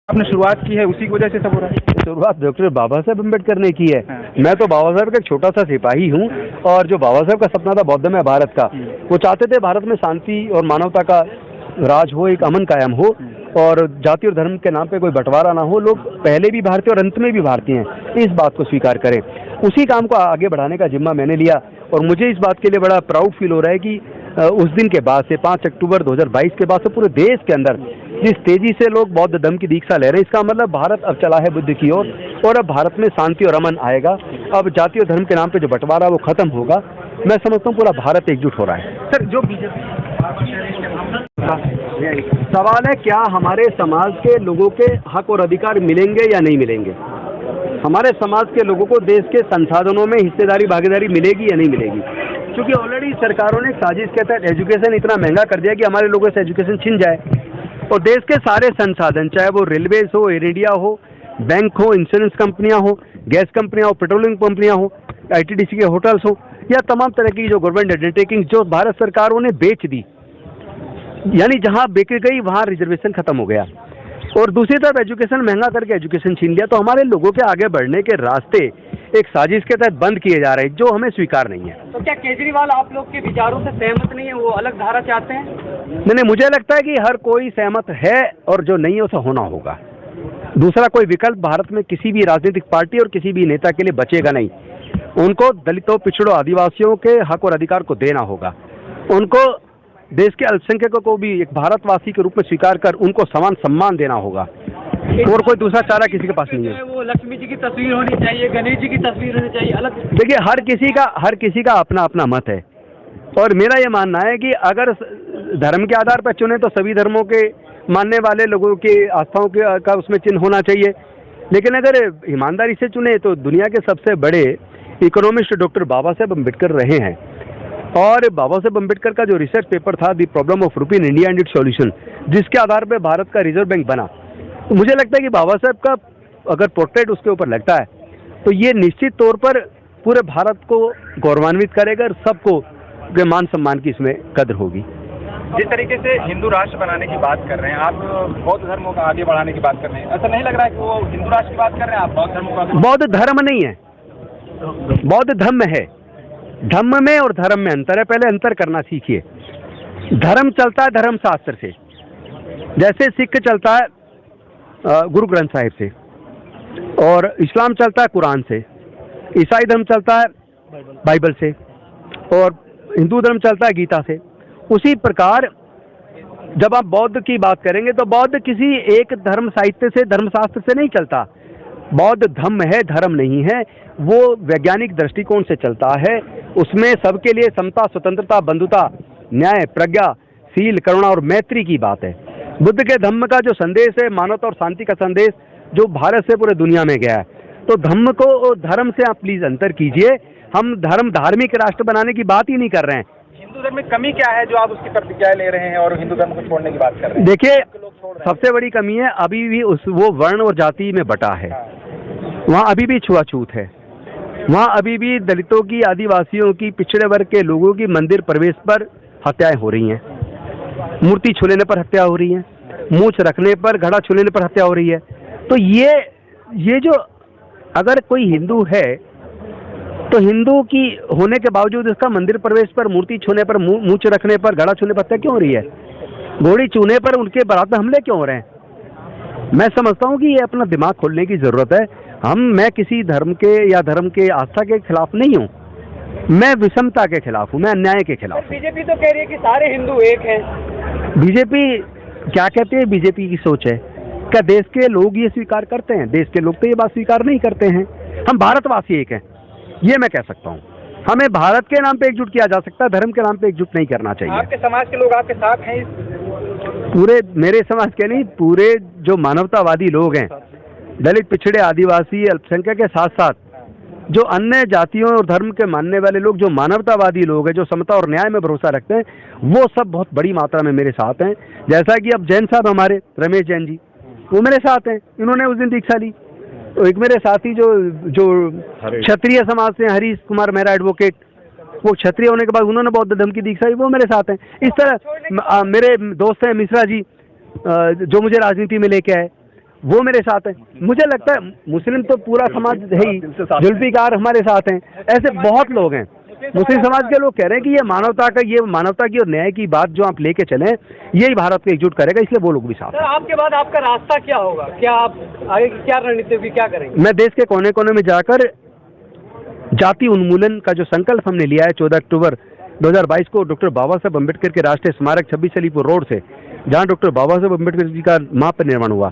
आपने शुरुआत की है उसी की वजह से सब हो रहा है। शुरुआत डॉक्टर बाबा साहेब अम्बेडकर ने की है। हाँ। मैं तो बाबा साहेब का एक छोटा सा सिपाही हूँ। और जो बाबा साहेब का सपना था बौद्धमय भारत का, वो चाहते थे भारत में शांति और मानवता का राज हो, एक अमन कायम हो और जाति और धर्म के नाम पे कोई बंटवारा ना हो, लोग पहले भी भारतीय और अंत में भी भारतीय हैं, इस बात को स्वीकार करें। उसी काम को आगे बढ़ाने का जिम्मा मैंने लिया और मुझे इस बात के लिए बड़ा प्राउड फील हो रहा है कि उस दिन के बाद से 5 अक्टूबर 2022 के बाद से पूरे देश के अंदर जिस तेजी से लोग बौद्ध धर्म की दीक्षा ले रहे हैं, इसका मतलब भारत अब चला है बुद्ध की ओर और अब भारत में शांति और अमन आएगा। अब जाति और धर्म के नाम पे जो बंटवारा वो खत्म होगा। मैं समझता हूँ पूरा भारत एकजुट हो रहा है। सर, जो बीजेपी सवाल है क्या हमारे समाज के लोगों के हक और अधिकार मिलेंगे या नहीं मिलेंगे? हमारे समाज के लोगों को देश के संसाधनों में हिस्सेदारी भागीदारी मिलेगी या नहीं मिलेगी? क्योंकि ऑलरेडी सरकारों ने साजिश के तहत एजुकेशन इतना महंगा कर दिया कि हमारे लोगों से एजुकेशन छिन जाए और देश के सारे संसाधन, चाहे वो रेलवेज हो, एयर इंडिया हो, बैंक हो, इंश्योरेंस कंपनियां हो, गैस कंपनियां हो, पेट्रोलियम कंपनियां हो, आईटीडीसी के होटल्स हो या तमाम तरह की जो गवर्नमेंट अंडरटेकिंग जो भारत सरकारों ने बेच दी, यानी जहां बेच गई वहां रिजर्वेशन खत्म हो गया और दूसरी तरफ एजुकेशन महंगा करके एजुकेशन छीन लिया। तो हमारे लोगों के आगे बढ़ने के रास्ते एक साजिश के तहत बंद किए जा रहे हैं, जो हमें स्वीकार नहीं है। तो क्या केजरीवाल आप लोग के विचारों से सहमत नहीं है, वो अलग धारा चाहते हैं? नहीं, मुझे लगता है कि हर कोई सहमत है और जो नहीं है उसे होना होगा। दूसरा कोई विकल्प भारत में किसी भी राजनीतिक पार्टी और किसी भी नेता के लिए बचेगा नहीं। उनको दलितों, पिछड़ों, आदिवासियों के हक और अधिकार को देना होगा। उनको देश के अल्पसंख्यकों को भी एक भारतवासी के रूप में स्वीकार कर उनको समान सम्मान देना होगा और कोई दूसरा चारा किसी के पास नहीं है। वो लक्ष्मी जी की तस्वीर होनी चाहिए, गणेश जी की तस्वीर होनी चाहिए, अलग। देखिए, हर किसी का अपना अपना मत है और मेरा ये मानना है कि अगर धर्म के आधार पर चुने तो सभी धर्मों के मानने वाले लोगों की आस्थाओं के का उसमें चिन्ह होना चाहिए, लेकिन अगर ईमानदारी से चुने तो दुनिया के सबसे बड़े इकोनॉमिस्ट डॉक्टर बाबा साहेब अम्बेडकर रहे हैं और बाबा साहेब अम्बेडकर का जो रिसर्च पेपर था द प्रॉब्लम ऑफ रूपी in India and it's solution, जिसके आधार पर भारत का रिजर्व बैंक बना, तो मुझे लगता है कि बाबा साहेब का अगर पोर्ट्रेट उसके ऊपर लगता है तो ये निश्चित तौर पर पूरे भारत को गौरवान्वित करेगा और सबको मान सम्मान की इसमें कद्र होगी। जिस तरीके से हिंदू राष्ट्र बनाने की बात कर रहे हैं आप, बौद्ध धर्म को आगे बढ़ाने की बात कर रहे हैं, ऐसा नहीं लग रहा है कि वो हिंदू राष्ट्र की बात कर रहे हैं, आप बौद्ध धर्म को? बौद्ध धर्म नहीं है, बौद्ध धम्म है। धम्म में और धर्म में अंतर है, पहले अंतर करना सीखिए। धर्म चलता है धर्म शास्त्र से, जैसे सिख चलता है गुरु ग्रंथ साहिब से और इस्लाम चलता है कुरान से, ईसाई धर्म चलता है बाइबल से और हिंदू धर्म चलता है गीता से। उसी प्रकार जब आप बौद्ध की बात करेंगे तो बौद्ध किसी एक धर्म साहित्य से, धर्मशास्त्र से नहीं चलता। बौद्ध धम्म है, धर्म नहीं है। वो वैज्ञानिक दृष्टिकोण से चलता है, उसमें सबके लिए समता, स्वतंत्रता, बंधुता, न्याय, प्रज्ञा, शील, करुणा और मैत्री की बात है। बुद्ध के धम्म का जो संदेश है, मानवता और शांति का संदेश, जो भारत से पूरे दुनिया में गया है। तो धम्म को धर्म से आप प्लीज अंतर कीजिए। हम धार्मिक राष्ट्र बनाने की बात ही नहीं कर रहे हैं। हिंदू धर्म में कमी क्या है जो आप उसकी प्रतिक्रिया ले रहे हैं और हिंदू धर्म को छोड़ने की बात कर रहे हैं? देखिए, सबसे बड़ी कमी है अभी भी वो वर्ण और जाति में बटा है। वहाँ अभी भी छुआछूत है, वहाँ अभी भी दलितों की, आदिवासियों की, पिछड़े वर्ग के लोगों की मंदिर प्रवेश पर हत्याएं हो रही हैं, मूर्ति छू लेने पर हत्या हो रही है, मूंछ रखने पर, घड़ा छू लेने पर हत्या हो रही है। तो ये जो अगर कोई हिंदू है तो हिंदू की होने के बावजूद इसका मंदिर प्रवेश पर, मूर्ति छूने पर, मूंछ रखने पर, घड़ा छूने पर हत्या क्यों हो रही है? घोड़ी छूने पर उनके बारात में हमले क्यों हो रहे हैं? मैं समझता हूँ कि ये अपना दिमाग खोलने की जरूरत है। मैं किसी धर्म के या धर्म के आस्था के खिलाफ नहीं हूँ, मैं विषमता के खिलाफ हूँ, मैं अन्याय के खिलाफ हूँ। बीजेपी तो कह रही है कि सारे हिंदू एक हैं। बीजेपी क्या कहते हैं? बीजेपी की सोच है। क्या देश के लोग ये स्वीकार करते हैं? देश के लोग तो ये बात स्वीकार नहीं करते हैं। हम भारतवासी एक हैं, ये मैं कह सकता हूँ। हमें भारत के नाम पे एकजुट किया जा सकता है, धर्म के नाम पे एकजुट नहीं करना चाहिए। आपके समाज के लोग आपके साथ हैं? पूरे मेरे समाज के नहीं, पूरे जो मानवतावादी लोग हैं, दलित, पिछड़े, आदिवासी, अल्पसंख्यक के साथ साथ जो अन्य जातियों और धर्म के मानने वाले लोग, जो मानवतावादी लोग हैं, जो समता और न्याय में भरोसा रखते हैं, वो सब बहुत बड़ी मात्रा में मेरे साथ हैं। जैसा कि अब जैन साहब हमारे, रमेश जैन जी, वो मेरे साथ हैं। इन्होंने उस दिन दीक्षा ली। तो एक मेरे साथी जो क्षत्रिय समाज से, हरीश कुमार मेहरा एडवोकेट, वो क्षत्रिय होने के बाद उन्होंने बौद्ध धर्म की दीक्षा ली, वो मेरे साथ हैं। इस तरह मेरे दोस्त हैं मिश्रा जी, जो मुझे राजनीति में लेके आए, वो मेरे साथ है। मुझे लगता है मुस्लिम तो पूरा समाज है ही, जुल्फिकार हमारे साथ हैं, ऐसे बहुत लोग हैं। मुस्लिम समाज के लोग कह रहे हैं कि ये मानवता की और न्याय की बात जो आप लेके चले, यही भारत को एकजुट करेगा, इसलिए वो लोग भी साथ सर, आपके बाद आपका रास्ता क्या होगा? क्या आप आगे की क्या रणनीति होगी, क्या करेंगे? मैं देश के कोने कोने में जाकर जाति उन्मूलन का जो संकल्प हमने लिया है 14 अक्टूबर 2022 को डॉक्टर बाबा साहब अम्बेडकर के राष्ट्रीय स्मारक 26 अलीपुर रोड से, जहां डॉक्टर बाबा साहब अम्बेडकर जी का महापरिनिर्वाण हुआ,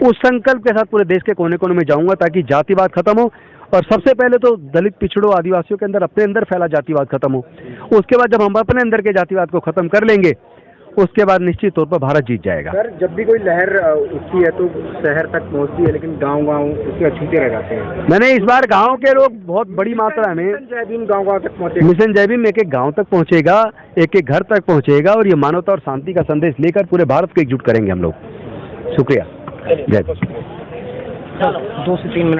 उस संकल्प के साथ पूरे देश के कोने कोने में जाऊंगा ताकि जातिवाद खत्म हो। और सबसे पहले तो दलित, पिछड़ों, आदिवासियों के अंदर अपने अंदर फैला जातिवाद खत्म हो। उसके बाद जब हम अपने अंदर के जातिवाद को खत्म कर लेंगे, उसके बाद निश्चित तौर पर भारत जीत जाएगा। सर, जब भी कोई लहर उठती है तो शहर तक पहुंचती है, लेकिन गांव उसके अछूते रह जाते हैं। मैंने इस बार गांव के लोग बहुत बड़ी मात्रा में जय भीम गांव तक पहुंचे। मिशन जय भीम एक एक गांव तक पहुंचेगा, एक एक घर तक पहुंचेगा, और ये मानवता और शांति का संदेश लेकर पूरे भारत को एकजुट करेंगे हम लोग। शुक्रिया। जय। 2 से 3 मिनट।